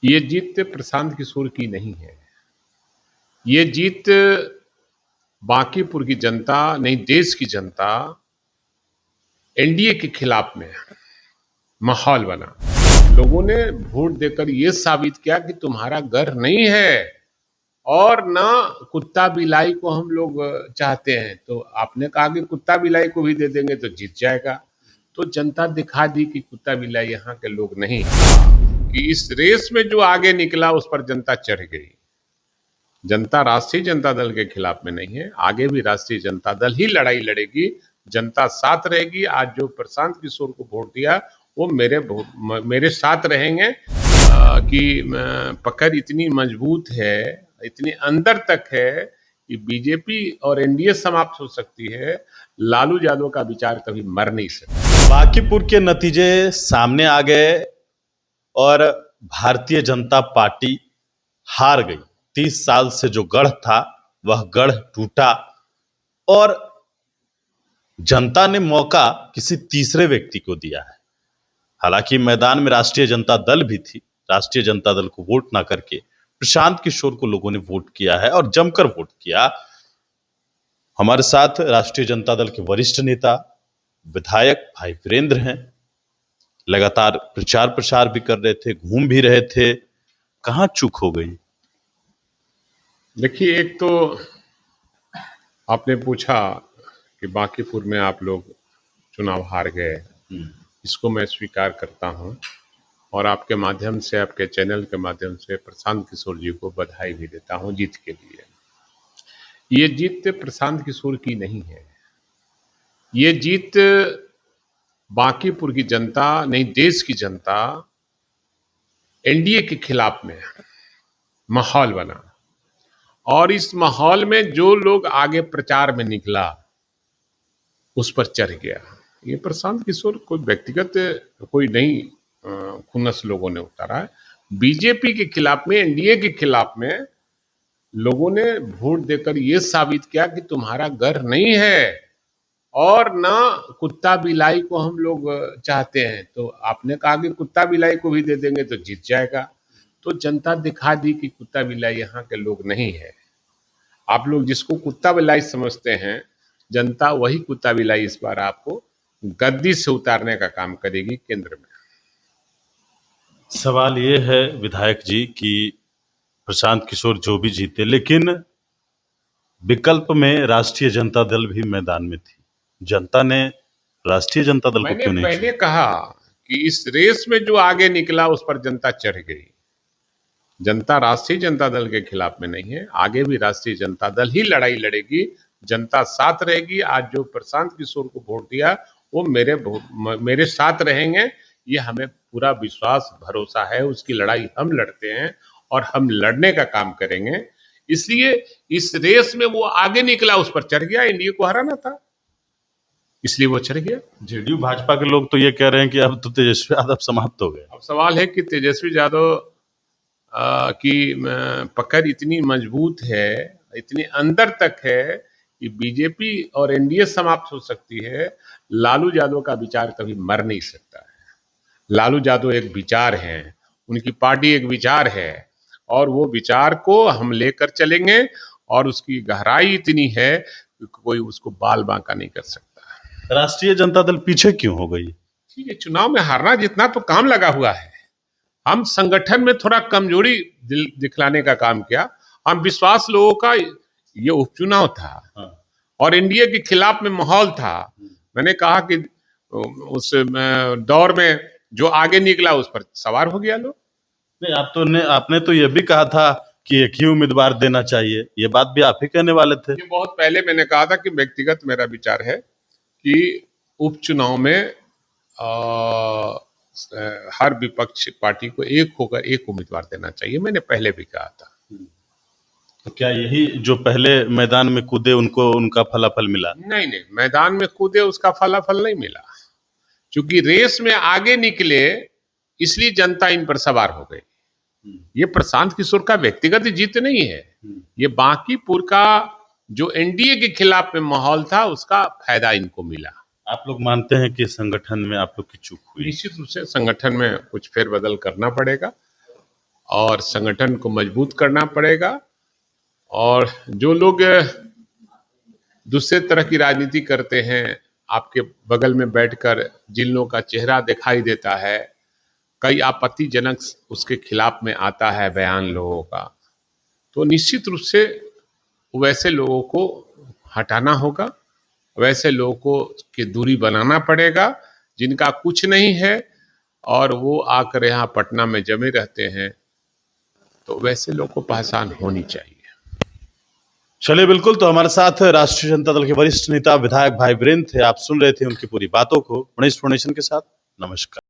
ये जीत प्रशांत किशोर की नहीं है। ये जीत बांकीपुर की जनता नहीं, देश की जनता एनडीए के खिलाफ में माहौल बना। लोगों ने वोट देकर ये साबित किया कि तुम्हारा घर नहीं है और ना कुत्ता बिलाई को हम लोग चाहते हैं। तो आपने कहा कि कुत्ता बिलाई को भी दे देंगे तो जीत जाएगा। तो जनता दिखा दी कि कुत्ता बिलाई यहाँ के लोग नहीं, कि इस रेस में जो आगे निकला उस पर जनता चढ़ गई। जनता राष्ट्रीय जनता दल के खिलाफ में नहीं है, आगे भी राष्ट्रीय जनता दल ही लड़ाई लड़ेगी, जनता साथ रहेगी। आज जो प्रशांत किशोर को वोट दिया वो मेरे साथ रहेंगे कि पकड़ इतनी मजबूत है, इतनी अंदर तक है कि बीजेपी और एनडीए समाप्त हो सकती है, लालू यादव का विचार कभी मर नहीं सकता। बांकीपुर के नतीजे सामने आ गए और भारतीय जनता पार्टी हार गई। 30 साल से जो गढ़ था वह गढ़ टूटा और जनता ने मौका किसी तीसरे व्यक्ति को दिया है। हालांकि मैदान में राष्ट्रीय जनता दल भी थी, राष्ट्रीय जनता दल को वोट ना करके प्रशांत किशोर को लोगों ने वोट किया है और जमकर वोट किया। हमारे साथ राष्ट्रीय जनता दल के वरिष्ठ नेता विधायक भाई वीरेंद्र हैं, लगातार प्रचार प्रसार भी कर रहे थे, घूम भी रहे थे। कहां चूक हो गई? देखिए, एक तो आपने पूछा कि बांकीपुर में आप लोग चुनाव हार गए, इसको मैं स्वीकार करता हूं और आपके माध्यम से, आपके चैनल के माध्यम से प्रशांत किशोर जी को बधाई भी देता हूं जीत के लिए। ये जीत प्रशांत किशोर की नहीं है, ये जीत बांकीपुर की जनता नहीं, देश की जनता एनडीए के खिलाफ में माहौल बना और इस माहौल में जो लोग आगे प्रचार में निकला उस पर चढ़ गया। ये प्रशांत किशोर कोई व्यक्तिगत कोई नहीं, खुन्नस लोगों ने उतारा है। बीजेपी के खिलाफ में, एनडीए के खिलाफ में लोगों ने वोट देकर ये साबित किया कि तुम्हारा घर नहीं है और ना कुत्ता बिलाई को हम लोग चाहते हैं। तो आपने कहा कि कुत्ता बिलाई को भी दे देंगे तो जीत जाएगा। तो जनता दिखा दी कि कुत्ता बिलाई यहाँ के लोग नहीं है। आप लोग जिसको कुत्ता बिलाई समझते हैं, जनता वही कुत्ता बिलाई इस बार आपको गद्दी से उतारने का काम करेगी केंद्र में। सवाल ये है विधायक जी कि प्रशांत किशोर जो भी जीते, लेकिन विकल्प में राष्ट्रीय जनता दल भी मैदान में थी। जनता ने राष्ट्रीय जनता दल को क्यों नहीं मैंने कहा कि इस रेस में जो आगे निकला उस पर जनता चढ़ गई। जनता राष्ट्रीय जनता दल के खिलाफ में नहीं है, आगे भी राष्ट्रीय जनता दल ही लड़ाई लड़ेगी, जनता साथ रहेगी। आज जो प्रशांत किशोर को वोट दिया वो मेरे साथ रहेंगे, ये हमें पूरा विश्वास भरोसा है। उसकी लड़ाई हम लड़ते हैं और हम लड़ने का काम करेंगे। इसलिए इस रेस में वो आगे निकला, उस पर चढ़ गया। एनडीए को हराना था, इसलिए वो चढ़ गया। जेडीयू भाजपा के लोग तो ये कह रहे हैं कि अब तो तेजस्वी यादव समाप्त हो गए। अब सवाल है कि तेजस्वी यादव की पकड़ इतनी मजबूत है, इतनी अंदर तक है कि बीजेपी और एनडीए समाप्त हो सकती है, लालू यादव का विचार कभी मर नहीं सकता है। लालू यादव एक विचार है, उनकी पार्टी एक विचार है और वो विचार को हम लेकर चलेंगे और उसकी गहराई इतनी है कि कोई उसको बाल बांका नहीं कर सकता। राष्ट्रीय जनता दल पीछे क्यों हो गई? ठीक है, चुनाव में हारना जितना तो काम लगा हुआ है। हम संगठन में थोड़ा कमजोरी दिखलाने का काम किया। हम विश्वास लोगों का, ये उपचुनाव था और एनडीए के खिलाफ में माहौल था। मैंने कहा कि उस दौर में जो आगे निकला उस पर सवार हो गया लोग। नहीं, आपने तो ये भी कहा था कि एक ही उम्मीदवार देना चाहिए, ये बात भी आप ही कहने वाले थे। ये बहुत पहले मैंने कहा था कि व्यक्तिगत मेरा विचार है कि उपचुनाव में हर विपक्ष पार्टी को एक होकर एक उम्मीदवार देना चाहिए, मैंने पहले भी कहा था। तो क्या यही जो पहले मैदान में कूदे उनको उनका फलाफल मिला? नहीं, मैदान में कूदे उसका फलाफल नहीं मिला, क्योंकि रेस में आगे निकले इसलिए जनता इन पर सवार हो गई। ये प्रशांत किशोर का व्यक्तिगत जीत नहीं है, ये बांकीपुर का जो एनडीए के खिलाफ में माहौल था उसका फायदा इनको मिला। आप लोग मानते हैं कि संगठन में आप लोग की चूक हुई? निश्चित रूप से संगठन में कुछ फेरबदल करना पड़ेगा और संगठन को मजबूत करना पड़ेगा। और जो लोग दूसरे तरह की राजनीति करते हैं, आपके बगल में बैठकर जिन लोगों का चेहरा दिखाई देता है, कई आपत्तिजनक उसके खिलाफ में आता है बयान लोगों का, तो निश्चित रूप से वैसे लोगों को हटाना होगा, वैसे लोगों को की दूरी बनाना पड़ेगा जिनका कुछ नहीं है और वो आकर यहाँ पटना में जमे रहते हैं, तो वैसे लोगों को पहचान होनी चाहिए। चलिए, बिल्कुल। तो हमारे साथ राष्ट्रीय जनता दल के वरिष्ठ नेता विधायक भाई वीरेंद्र थे। आप सुन रहे थे उनकी पूरी बातों को। गणेश फाउंडेशन के साथ नमस्कार।